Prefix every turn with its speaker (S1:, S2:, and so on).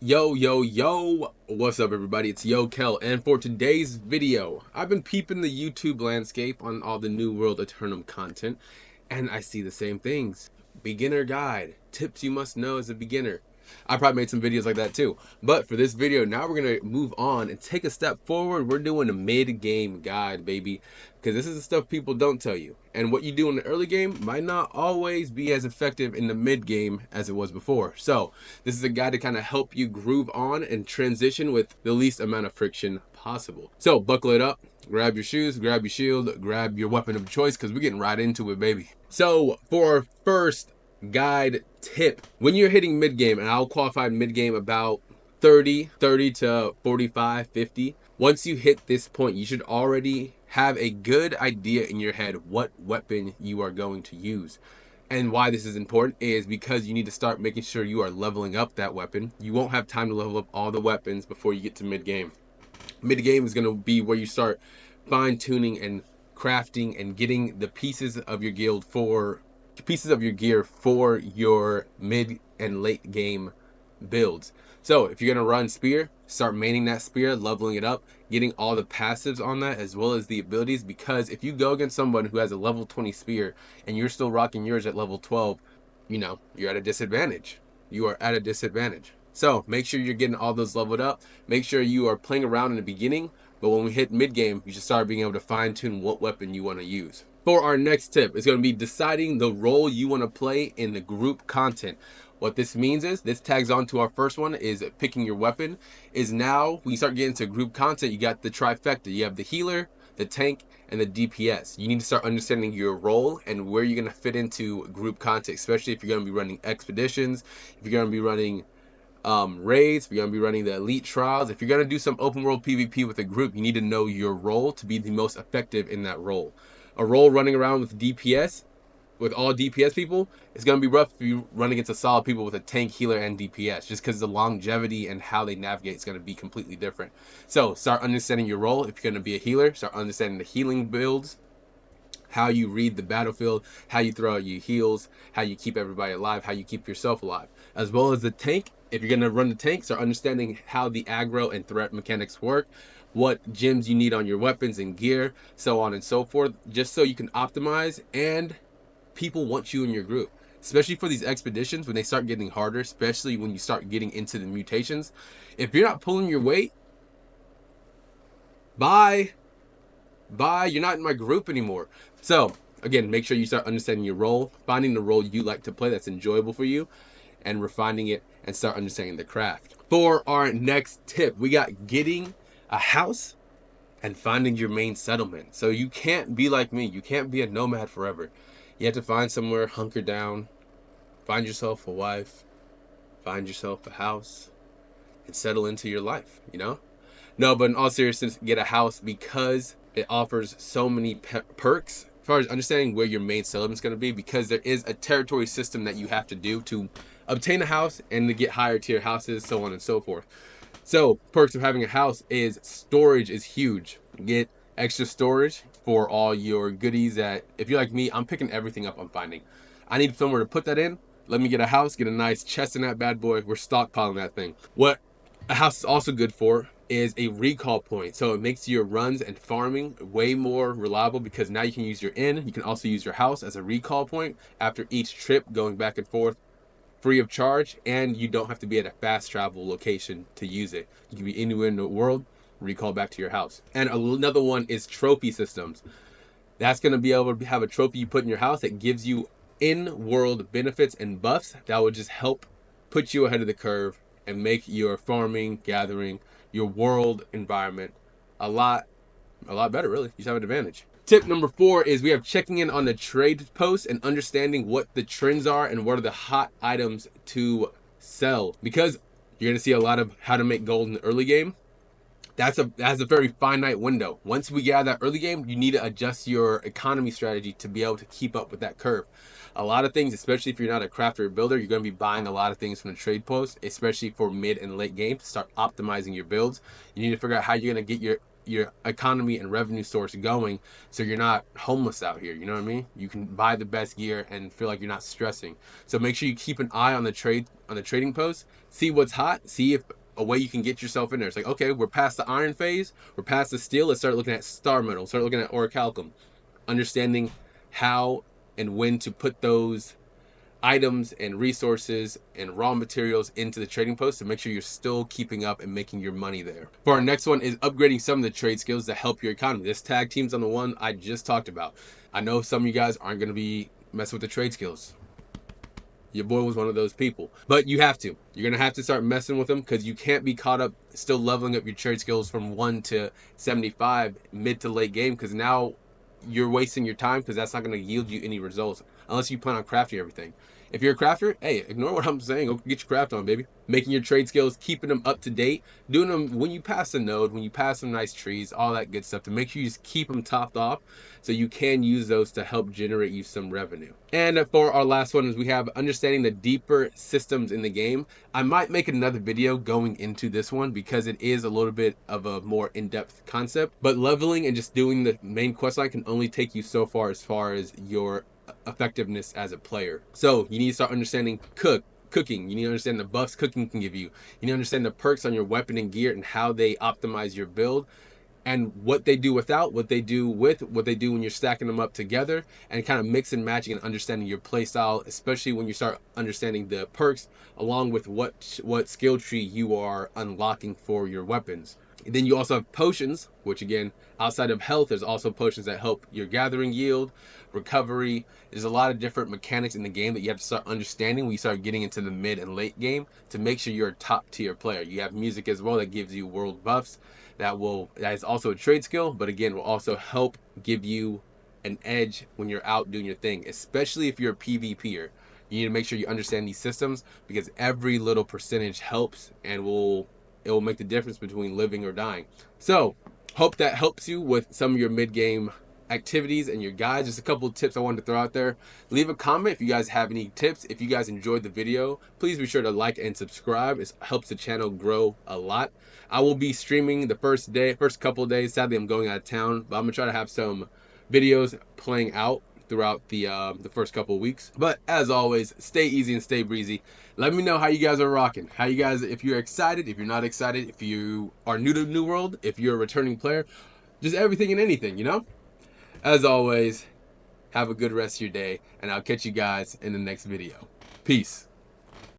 S1: Yo, what's up everybody? It's Yo Kel, and for today's video, I've been peeping the YouTube landscape on all the New World Aeternum content, and I see the same things. Beginner guide, tips you must know as a beginner. I probably made some videos like that too. But for this video, now we're gonna move on and take a step forward. We're doing a mid-game guide, baby. Because this is the stuff people don't tell you. And what you do in the early game might not always be as effective in the mid game as it was before. So this is a guide to kind of help you groove on and transition with the least amount of friction possible. So buckle it up, grab your shoes, grab your shield, grab your weapon of choice, because we're getting right into it, baby. So for our first guide tip, when you're hitting mid game, and I'll qualify mid game about 30 to 45, 50. Once you hit this point, you should already have a good idea in your head what weapon you are going to use. And why this is important is because you need to start making sure you are leveling up that weapon. You won't have time to level up all the weapons before you get to mid game. Mid game is going to be where you start fine tuning and crafting and getting the pieces of your gear for your mid and late game builds. So if you're going to run spear, start maining that spear, leveling it up, getting all the passives on that as well as the abilities, because if you go against someone who has a level 20 spear and you're still rocking yours at level 12, you're at a disadvantage. You are at a disadvantage. So make sure you're getting all those leveled up. Make sure you are playing around in the beginning, but when we hit mid game, you should start being able to fine tune what weapon you want to use. For our next tip, it's going to be deciding the role you want to play in the group content. What this means is, this tags on to our first one, is picking your weapon. Is now, when you start getting into group content, you got the trifecta. You have the healer, the tank, and the DPS. You need to start understanding your role and where you're going to fit into group content, especially if you're going to be running expeditions, if you're going to be running raids, if you're going to be running the elite trials, if you're going to do some open world PvP with a group, you need to know your role to be the most effective in that role. A role running around with DPS, with all DPS people, it's going to be rough if you run against a solid people with a tank, healer, and DPS, just because the longevity and how they navigate is going to be completely different. So start understanding your role. If you're going to be a healer, start understanding the healing builds, how you read the battlefield, how you throw out your heals, how you keep everybody alive, how you keep yourself alive. As well as the tank, if you're going to run the tank, start understanding how the aggro and threat mechanics work, what gems you need on your weapons and gear, so on and so forth, just so you can optimize and people want you in your group. Especially for these expeditions, when they start getting harder, especially when you start getting into the mutations. If you're not pulling your weight, bye. Bye. You're not in my group anymore. So, again, make sure you start understanding your role, finding the role you like to play that's enjoyable for you, and refining it and start understanding the craft. For our next tip, we got getting a house and finding your main settlement. So you can't be like me. You can't be a nomad forever. You have to find somewhere, hunker down, find yourself a wife, find yourself a house, and settle into your life, No, but in all seriousness, get a house because it offers so many perks as far as understanding where your main settlement is going to be, because there is a territory system that you have to do to obtain a house and to get higher tier houses, so on and so forth. So perks of having a house is storage is huge. Get extra storage for all your goodies that, if you're like me, I'm picking everything up I'm finding. I need somewhere to put that in. Let me get a house, get a nice chest in that bad boy. We're stockpiling that thing. What a house is also good for is a recall point. So it makes your runs and farming way more reliable, because now you can use your inn. You can also use your house as a recall point after each trip, going back and forth free of charge, and you don't have to be at a fast travel location to use it. You can be anywhere in the world, recall back to your house. And another one is trophy systems. That's going to be able to have a trophy you put in your house that gives you in-world benefits and buffs that will just help put you ahead of the curve and make your farming, gathering, your world environment a lot better, really. You just have an advantage. Tip number 4 is we have checking in on the trade posts and understanding what the trends are and what are the hot items to sell. Because you're going to see a lot of how to make gold in the early game. That's a very finite window. Once we get out of that early game, you need to adjust your economy strategy to be able to keep up with that curve. A lot of things, especially if you're not a crafter or builder, you're going to be buying a lot of things from the trade post, especially for mid and late game to start optimizing your builds. You need to figure out how you're going to get your economy and revenue source going, so you're not homeless out here. You know what I mean? You can buy the best gear and feel like you're not stressing. So make sure you keep an eye on the trading post, see what's hot, see if a way you can get yourself in there. It's like, okay, we're past the iron phase, we're past the steel. Let's start looking at star metal, start looking at orichalcum, understanding how and when to put those items and resources and raw materials into the trading post to make sure you're still keeping up and making your money there. For our next one is upgrading some of the trade skills to help your economy. This tag team's on the one I just talked about. I know some of you guys aren't going to be messing with the trade skills. Your boy was one of those people, but you have to. You're gonna have to start messing with them because you can't be caught up still leveling up your trade skills from 1 to 75 mid to late game, because now you're wasting your time, because that's not gonna yield you any results unless you plan on crafting everything. If you're a crafter, hey, ignore what I'm saying. Go get your craft on, baby. Making your trade skills, keeping them up to date, doing them when you pass a node, when you pass some nice trees, all that good stuff, to make sure you just keep them topped off so you can use those to help generate you some revenue. And for our last one is we have understanding the deeper systems in the game. I might make another video going into this one because it is a little bit of a more in-depth concept, but leveling and just doing the main quest line can only take you so far as your effectiveness as a player. So you need to start understanding cooking. You need to understand the buffs cooking can give you. You need to understand the perks on your weapon and gear and how they optimize your build, and what they do without, what they do with, what they do when you're stacking them up together, and kind of mix and matching and understanding your playstyle, especially when you start understanding the perks along with what skill tree you are unlocking for your weapons. And then you also have potions, which again, outside of health, there's also potions that help your gathering yield, recovery. There's a lot of different mechanics in the game that you have to start understanding when you start getting into the mid and late game to make sure you're a top tier player. You have music as well that gives you world buffs that is also a trade skill, but again will also help give you an edge when you're out doing your thing, especially if you're a PvPer. You need to make sure you understand these systems, because every little percentage helps and it will make the difference between living or dying. So hope that helps you with some of your mid game activities and your guides. Just a couple of tips I wanted to throw out there. Leave a comment if you guys have any tips. If you guys enjoyed the video, please be sure to like and subscribe. It helps the channel grow a lot. I will be streaming the first couple of days. Sadly, I'm going out of town, but I'm gonna try to have some videos playing out throughout the first couple of weeks. But as always, stay easy and stay breezy. Let me know how you guys are rocking. How you guys, if you're excited, if you're not excited, if you are new to New World, if you're a returning player, just everything and anything, you know? As always, have a good rest of your day, and I'll catch you guys in the next video. Peace.